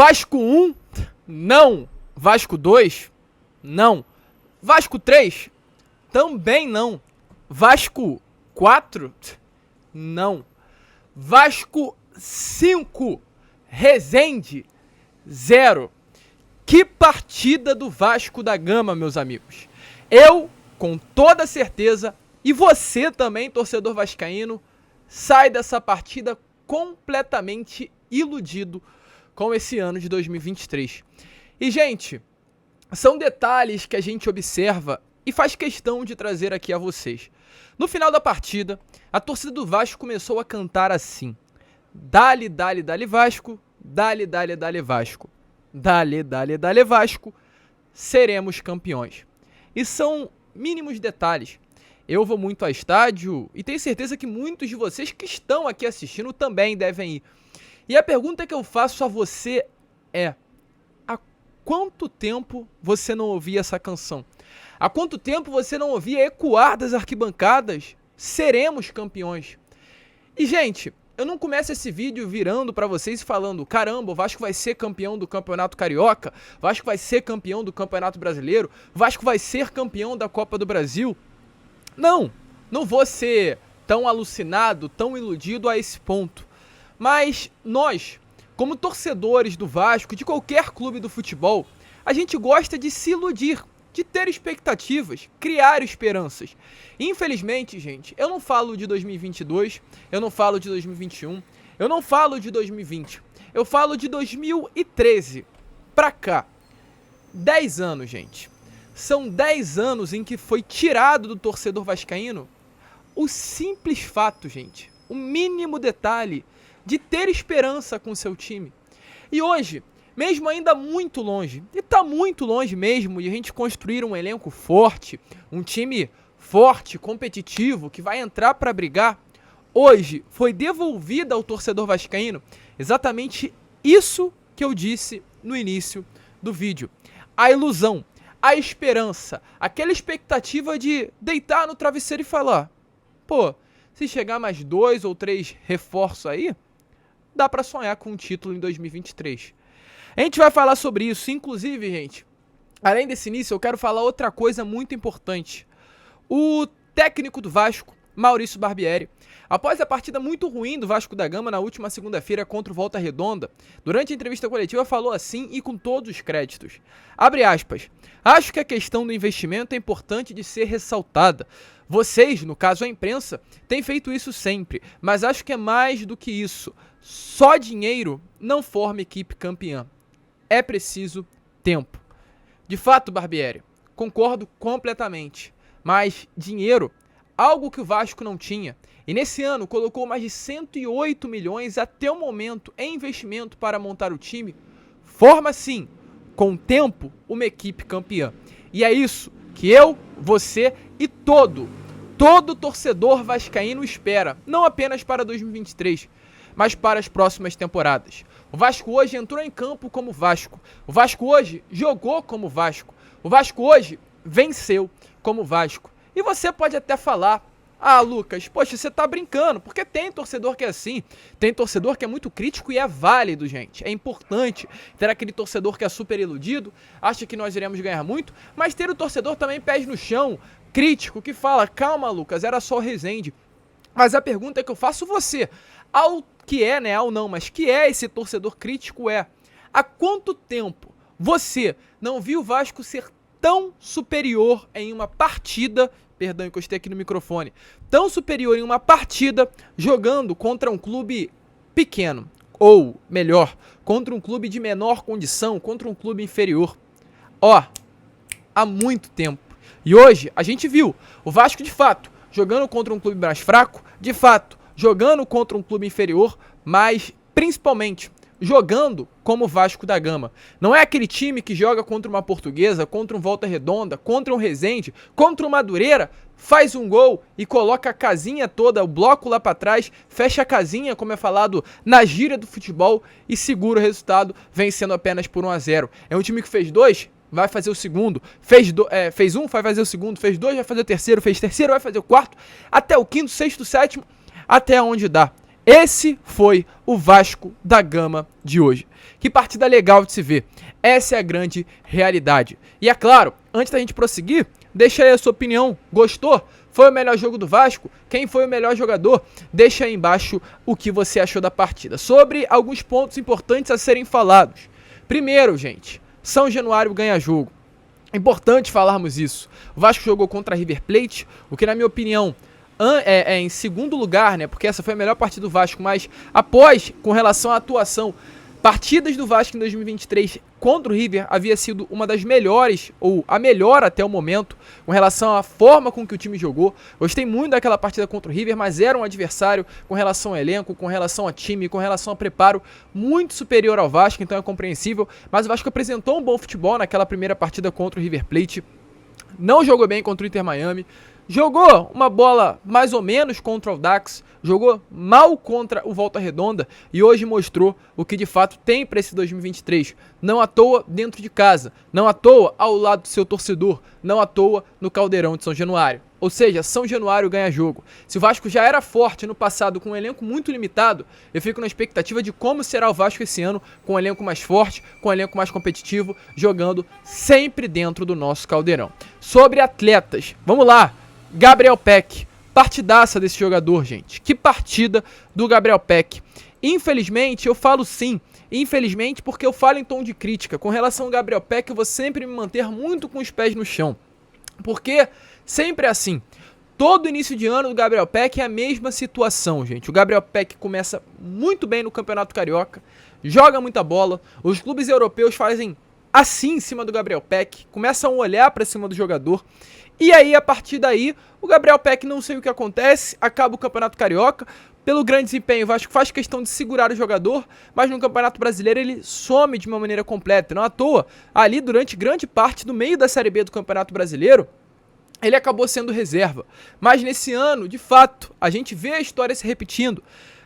Vasco 1, não. Vasco 2, não. Vasco 3, também não. Vasco 4, não. Vasco 5, Resende 0. Que partida do Vasco da Gama, meus amigos. Eu, com toda certeza, e você também, torcedor vascaíno, sai dessa partida completamente iludido com esse ano de 2023. E, gente, são detalhes que a gente observa e faz questão de trazer aqui a vocês. No final da partida, a torcida do Vasco começou a cantar assim: dale, dale, dale Vasco, dale, dale, dale Vasco. Dale, dale, dale Vasco, seremos campeões. E são mínimos detalhes. Eu vou muito ao estádio e tenho certeza que muitos de vocês que estão aqui assistindo também devem ir. E a pergunta que eu faço a você é: há quanto tempo você não ouvia essa canção? Há quanto tempo você não ouvia ecoar das arquibancadas: seremos campeões? E, gente, eu não começo esse vídeo virando pra vocês e falando: caramba, o Vasco vai ser campeão do Campeonato Carioca, o Vasco vai ser campeão do Campeonato Brasileiro, o Vasco vai ser campeão da Copa do Brasil. Não vou ser tão alucinado, tão iludido a esse ponto. Mas nós, como torcedores do Vasco, de qualquer clube do futebol, a gente gosta de se iludir, de ter expectativas, criar esperanças. Infelizmente, gente, eu não falo de 2022, eu não falo de 2021, eu não falo de 2020, eu falo de 2013 pra cá. 10 anos, gente. São 10 anos em que foi tirado do torcedor vascaíno o simples fato, gente, o mínimo detalhe de ter esperança com seu time. E hoje, mesmo ainda muito longe, e tá muito longe mesmo, de a gente construir um elenco forte, um time forte, competitivo, que vai entrar para brigar, hoje foi devolvida ao torcedor vascaíno exatamente isso que eu disse no início do vídeo. A ilusão, a esperança, aquela expectativa de deitar no travesseiro e falar: pô, se chegar mais 2 ou 3 reforços aí, dá pra sonhar com um título em 2023. A gente vai falar sobre isso, inclusive, gente, além desse início, eu quero falar outra coisa muito importante. O técnico do Vasco, Maurício Barbieri, após a partida muito ruim do Vasco da Gama na última segunda-feira contra o Volta Redonda, durante a entrevista coletiva falou assim e com todos os créditos. Abre aspas. Acho que a questão do investimento é importante de ser ressaltada. Vocês, no caso a imprensa, têm feito isso sempre, mas acho que é mais do que isso. Só dinheiro não forma equipe campeã. É preciso tempo. De fato, Barbieri, concordo completamente, mas dinheiro, algo que o Vasco não tinha, e nesse ano colocou mais de 108 milhões até o momento em investimento para montar o time, forma sim, com o tempo, uma equipe campeã. E é isso que eu, você e todo torcedor vascaíno espera, não apenas para 2023, mas para as próximas temporadas. O Vasco hoje entrou em campo como Vasco, o Vasco hoje jogou como Vasco, o Vasco hoje venceu como Vasco. E você pode até falar: ah, Lucas, poxa, você tá brincando, porque tem torcedor que é assim, tem torcedor que é muito crítico e é válido, gente. É importante ter aquele torcedor que é super iludido, acha que nós iremos ganhar muito, mas ter o torcedor também pés no chão, crítico, que fala: calma, Lucas, era só o Resende. Mas a pergunta que eu faço você, ao que é, né, ao não, mas que é esse torcedor crítico é: há quanto tempo você não viu o Vasco ser tão superior em uma partida, perdão, encostei aqui no microfone, tão superior em uma partida jogando contra um clube pequeno, ou melhor, contra um clube de menor condição, contra um clube inferior? Ó, há muito tempo. E hoje a gente viu o Vasco de fato jogando contra um clube mais fraco, de fato jogando contra um clube inferior, mas principalmente jogando como o Vasco da Gama. Não é aquele time que joga contra uma Portuguesa, contra um Volta Redonda, contra um Resende, contra um Madureira, faz um gol e coloca a casinha toda, o bloco lá pra trás, fecha a casinha, como é falado na gíria do futebol, e segura o resultado, vencendo apenas por 1-0. É um time que fez 2, vai fazer o segundo, fez 1, vai fazer o segundo, fez 2, vai fazer o terceiro, fez terceiro, vai fazer o quarto, até o quinto, sexto, sétimo, até onde dá. Esse foi o Vasco da Gama de hoje. Que partida legal de se ver. Essa é a grande realidade. E é claro, antes da gente prosseguir, deixa aí a sua opinião. Gostou? Foi o melhor jogo do Vasco? Quem foi o melhor jogador? Deixa aí embaixo o que você achou da partida. Sobre alguns pontos importantes a serem falados. Primeiro, gente, São Januário ganha jogo. Importante falarmos isso. O Vasco jogou contra a River Plate, o que na minha opinião é em segundo lugar, né? Porque essa foi a melhor partida do Vasco, mas após, com relação à atuação, partidas do Vasco em 2023 contra o River havia sido uma das melhores, ou a melhor até o momento, com relação à forma com que o time jogou. Gostei muito daquela partida contra o River, mas era um adversário com relação ao elenco, com relação a time, com relação a preparo muito superior ao Vasco, então é compreensível. Mas o Vasco apresentou um bom futebol naquela primeira partida contra o River Plate. Não jogou bem contra o Inter Miami. Jogou uma bola mais ou menos contra o Dax, jogou mal contra o Volta Redonda e hoje mostrou o que de fato tem para esse 2023. Não à toa dentro de casa, não à toa ao lado do seu torcedor, não à toa no Caldeirão de São Januário. Ou seja, São Januário ganha jogo. Se o Vasco já era forte no passado com um elenco muito limitado, eu fico na expectativa de como será o Vasco esse ano com um elenco mais forte, com um elenco mais competitivo, jogando sempre dentro do nosso Caldeirão. Sobre atletas, vamos lá. Gabriel Peck, partidaça desse jogador, gente. Que partida do Gabriel Peck. Infelizmente, eu falo sim, infelizmente, porque eu falo em tom de crítica. Com relação ao Gabriel Peck, eu vou sempre me manter muito com os pés no chão. Porque sempre é assim. Todo início de ano do Gabriel Peck é a mesma situação, gente. O Gabriel Peck começa muito bem no Campeonato Carioca, joga muita bola, os clubes europeus fazem assim em cima do Gabriel Peck, começam a olhar para cima do jogador. E aí, a partir daí, o Gabriel Peck não sei o que acontece, acaba o Campeonato Carioca, pelo grande desempenho, o Vasco faz questão de segurar o jogador, mas no Campeonato Brasileiro ele some de uma maneira completa. Não à toa, ali durante grande parte do meio da Série B do Campeonato Brasileiro, ele acabou sendo reserva. Mas nesse ano, de fato, a gente vê a história se repetindo.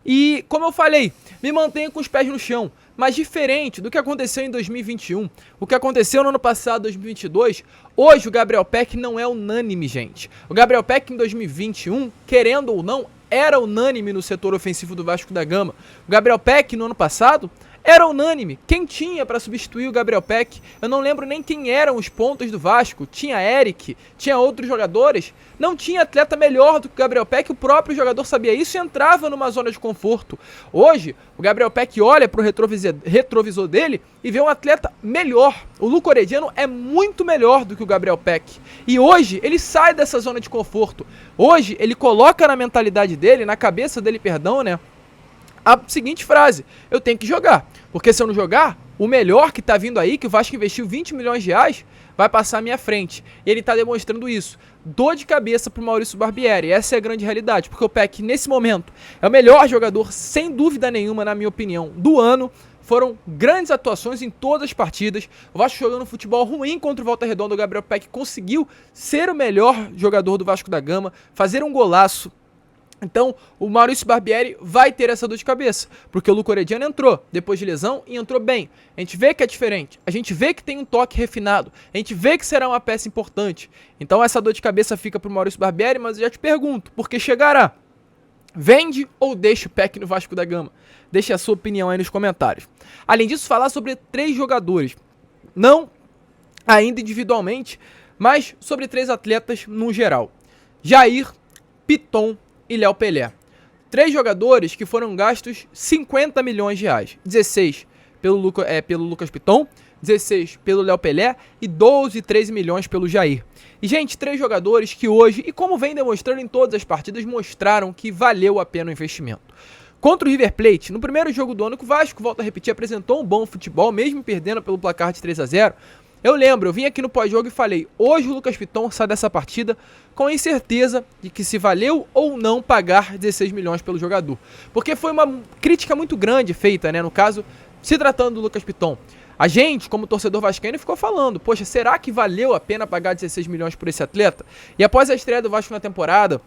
E, como eu falei, me mantenho com os pés no chão. Mas diferente do que aconteceu em 2021, o que aconteceu no ano passado, 2022, hoje o Gabriel Peck não é unânime, gente. O Gabriel Peck em 2021, querendo ou não, era unânime no setor ofensivo do Vasco da Gama. O Gabriel Peck no ano passado era unânime. Quem tinha para substituir o Gabriel Peck? Eu não lembro nem quem eram os pontas do Vasco. Tinha Eric, tinha outros jogadores. Não tinha atleta melhor do que o Gabriel Peck. O próprio jogador sabia isso e entrava numa zona de conforto. Hoje, o Gabriel Peck olha para o retrovisor dele e vê um atleta melhor. O Luca Orediano é muito melhor do que o Gabriel Peck. E hoje, ele sai dessa zona de conforto. Hoje, ele coloca na mentalidade dele, na cabeça dele, perdão, né? A seguinte frase: eu tenho que jogar, porque se eu não jogar, o melhor que tá vindo aí, que o Vasco investiu 20 milhões de reais, vai passar à minha frente. E ele tá demonstrando isso. Dor de cabeça pro Maurício Barbieri, essa é a grande realidade, porque o Peck, nesse momento, é o melhor jogador, sem dúvida nenhuma, na minha opinião, do ano. Foram grandes atuações em todas as partidas. O Vasco jogando futebol ruim contra o Volta Redonda, o Gabriel Peck conseguiu ser o melhor jogador do Vasco da Gama, fazer um golaço. Então, o Maurício Barbieri vai ter essa dor de cabeça, porque o Luca Orediano entrou depois de lesão e entrou bem. A gente vê que é diferente, a gente vê que tem um toque refinado, a gente vê que será uma peça importante. Então essa dor de cabeça fica pro Maurício Barbieri, mas eu já te pergunto, por que chegará? Vende ou deixa o Peck no Vasco da Gama? Deixe a sua opinião aí nos comentários. Além disso, falar sobre 3 jogadores, não ainda individualmente, mas sobre 3 atletas no geral. Jair, Piton e Léo Pelé. 3 jogadores que foram gastos 50 milhões de reais. 16 pelo Lucas Piton, 16 pelo Léo Pelé e 12, 13 milhões pelo Jair. E, gente, 3 jogadores que hoje, e como vem demonstrando em todas as partidas, mostraram que valeu a pena o investimento. Contra o River Plate, no primeiro jogo do ano, que o Vasco, volta a repetir, apresentou um bom futebol, mesmo perdendo pelo placar de 3-0. Eu lembro, eu vim aqui no pós-jogo e falei, hoje o Lucas Piton sai dessa partida com a incerteza de que se valeu ou não pagar 16 milhões pelo jogador. Porque foi uma crítica muito grande feita, né, no caso, se tratando do Lucas Piton. A gente, como torcedor vascaíno, ficou falando, poxa, será que valeu a pena pagar 16 milhões por esse atleta? E após a estreia do Vasco na temporada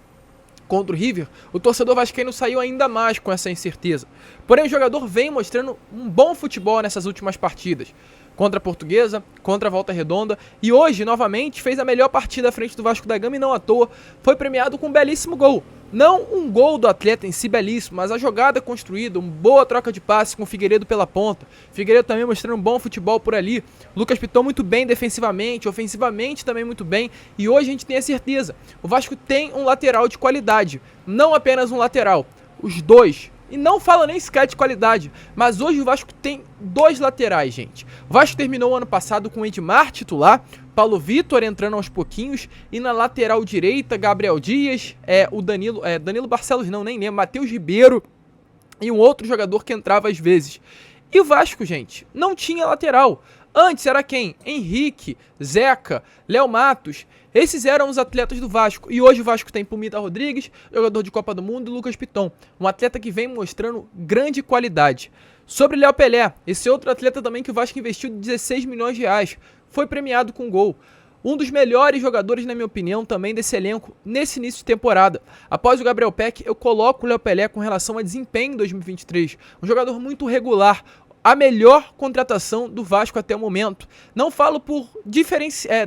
contra o River, o torcedor vascaíno saiu ainda mais com essa incerteza. Porém, o jogador vem mostrando um bom futebol nessas últimas partidas. Contra a Portuguesa, contra a Volta Redonda, e hoje, novamente, fez a melhor partida à frente do Vasco da Gama e não à toa, foi premiado com um belíssimo gol. Não um gol do atleta em si belíssimo, mas a jogada construída, uma boa troca de passe com o Figueiredo pela ponta. Figueiredo também mostrando um bom futebol por ali. Lucas Piton muito bem defensivamente, ofensivamente também muito bem. E hoje a gente tem a certeza, o Vasco tem um lateral de qualidade, não apenas um lateral, os dois. E não fala nem sequer de qualidade, mas hoje o Vasco tem 2 laterais, gente. O Vasco terminou o ano passado com o Edmar titular, Paulo Vitor entrando aos pouquinhos, e na lateral direita, Gabriel Dias, o Danilo Barcelos não, nem lembro, Matheus Ribeiro e um outro jogador que entrava às vezes. E o Vasco, gente, não tinha lateral. Antes era quem? Henrique, Zeca, Léo Matos. Esses eram os atletas do Vasco. E hoje o Vasco tem Pumita Rodrigues, jogador de Copa do Mundo, e Lucas Piton. Um atleta que vem mostrando grande qualidade. Sobre Léo Pelé, esse outro atleta também que o Vasco investiu 16 milhões de reais. Foi premiado com gol. Um dos melhores jogadores, na minha opinião, também desse elenco, nesse início de temporada. Após o Gabriel Peck, eu coloco o Léo Pelé com relação a desempenho em 2023. Um jogador muito regular. A melhor contratação do Vasco até o momento. Não falo por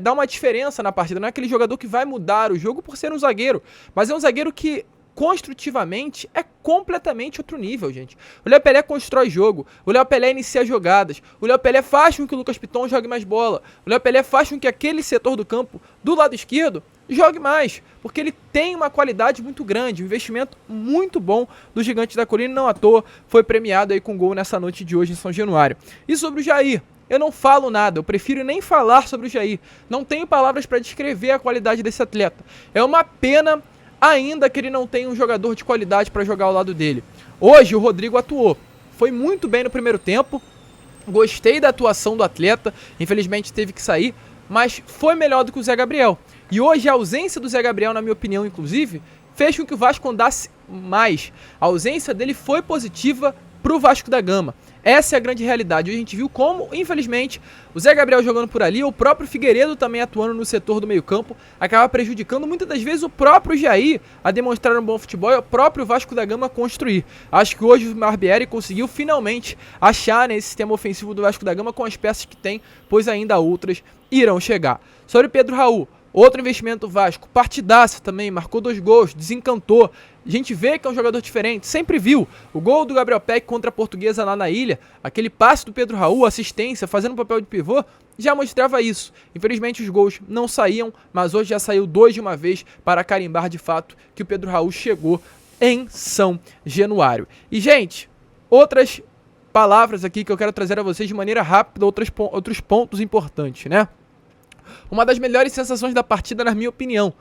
dar uma diferença na partida, não é aquele jogador que vai mudar o jogo por ser um zagueiro, mas é um zagueiro que construtivamente é completamente outro nível, gente. O Léo Pelé constrói jogo, o Léo Pelé inicia jogadas, o Léo Pelé faz com que o Lucas Piton jogue mais bola, o Léo Pelé faz com que aquele setor do campo do lado esquerdo jogue mais, porque ele tem uma qualidade muito grande, um investimento muito bom do Gigante da Colina, não à toa foi premiado aí com gol nessa noite de hoje em São Januário. E sobre o Jair, eu não falo nada, eu prefiro nem falar sobre o Jair, não tenho palavras para descrever a qualidade desse atleta. É uma pena ainda que ele não tenha um jogador de qualidade para jogar ao lado dele. Hoje o Rodrigo atuou, foi muito bem no primeiro tempo, gostei da atuação do atleta, infelizmente teve que sair, mas foi melhor do que o Zé Gabriel. E hoje a ausência do Zé Gabriel, na minha opinião, inclusive, fez com que o Vasco andasse mais. A ausência dele foi positiva pro Vasco da Gama. Essa é a grande realidade. Hoje a gente viu como, infelizmente, o Zé Gabriel jogando por ali, o próprio Figueiredo também atuando no setor do meio campo, acaba prejudicando muitas das vezes o próprio Jair a demonstrar um bom futebol e o próprio Vasco da Gama a construir. Acho que hoje o Barbieri conseguiu finalmente achar nesse sistema ofensivo do Vasco da Gama com as peças que tem, pois ainda outras irão chegar. Sobre Pedro Raul, outro investimento do Vasco, partidaça também, marcou 2 gols, desencantou. A gente vê que é um jogador diferente, sempre viu. O gol do Gabriel Peck contra a Portuguesa lá na ilha, aquele passe do Pedro Raul, assistência, fazendo um papel de pivô, já mostrava isso. Infelizmente os gols não saíam, mas hoje já saiu 2 de uma vez para carimbar de fato que o Pedro Raul chegou em São Januário. E gente, outras palavras aqui que eu quero trazer a vocês de maneira rápida, outros pontos importantes, né? Uma das melhores sensações da partida, na minha opinião,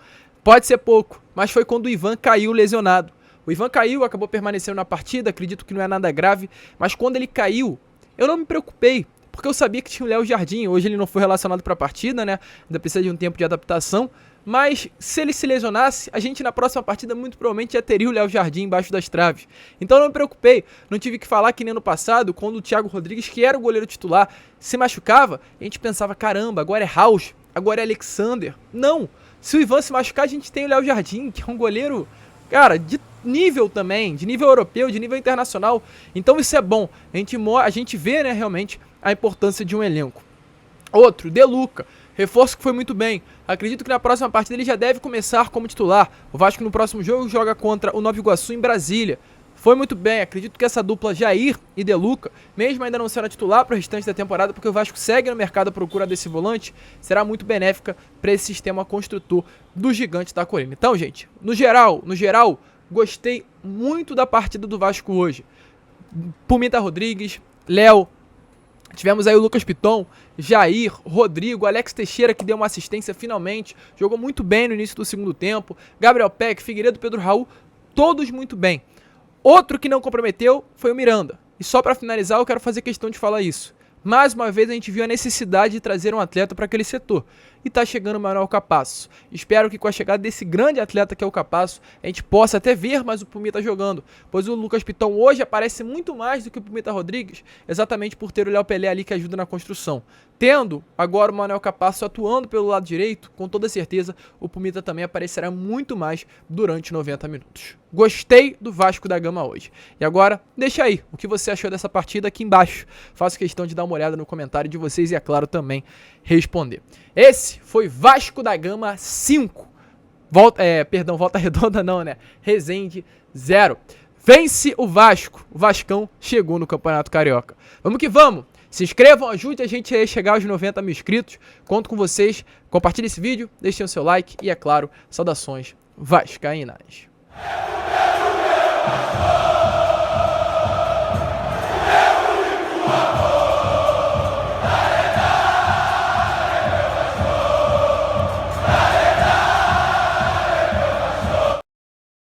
pode ser pouco, mas foi quando o Ivan caiu lesionado. O Ivan caiu, acabou permanecendo na partida, acredito que não é nada grave, mas quando ele caiu, eu não me preocupei, porque eu sabia que tinha o Léo Jardim. Hoje ele não foi relacionado para a partida, né? Ainda precisa de um tempo de adaptação, mas se ele se lesionasse, a gente na próxima partida muito provavelmente já teria o Léo Jardim embaixo das traves. Então eu não me preocupei, não tive que falar que nem no passado, quando o Thiago Rodrigues, que era o goleiro titular, se machucava, a gente pensava, caramba, agora é House, agora é Alexander. Não, se o Ivan se machucar, a gente tem o Léo Jardim, que é um goleiro, cara, de nível também, de nível europeu, de nível internacional. Então isso é bom, a gente vê, né, realmente a importância de um elenco. Outro, De Luca, reforço que foi muito bem. Acredito que na próxima partida ele já deve começar como titular. O Vasco no próximo jogo joga contra o Nova Iguaçu em Brasília. Foi muito bem, acredito que essa dupla Jair e De Luca, mesmo ainda não sendo titular para o restante da temporada, porque o Vasco segue no mercado à procura desse volante, será muito benéfica para esse sistema construtor do Gigante da Colina. Então, gente, no geral, gostei muito da partida do Vasco hoje. Pumita Rodrigues, Léo, tivemos aí o Lucas Piton, Jair, Rodrigo, Alex Teixeira, que deu uma assistência finalmente, jogou muito bem no início do segundo tempo, Gabriel Peck, Figueiredo, Pedro Raul, todos muito bem. Outro que não comprometeu foi o Miranda. E só para finalizar, eu quero fazer questão de falar isso. Mais uma vez a gente viu a necessidade de trazer um atleta para aquele setor. E tá chegando o Manuel Capasso. Espero que com a chegada desse grande atleta que é o Capasso, a gente possa até ver mais o Pumita jogando. Pois o Lucas Piton hoje aparece muito mais do que o Pumita Rodrigues, exatamente por ter o Léo Pelé ali que ajuda na construção. Tendo agora o Manuel Capasso atuando pelo lado direito, com toda certeza o Pumita também aparecerá muito mais durante 90 minutos. Gostei do Vasco da Gama hoje. E agora, deixa aí o que você achou dessa partida aqui embaixo. Faço questão de dar uma olhada no comentário de vocês e, é claro, também responder. Esse foi Vasco da Gama 5, Volta Redonda não, né? Resende 0. Vence o Vasco. O Vascão chegou no Campeonato Carioca. Vamos que vamos. Se inscrevam, ajude a gente a chegar aos 90 mil inscritos. Conto com vocês. Compartilhe esse vídeo, deixem o seu like e, é claro, saudações vascaínas.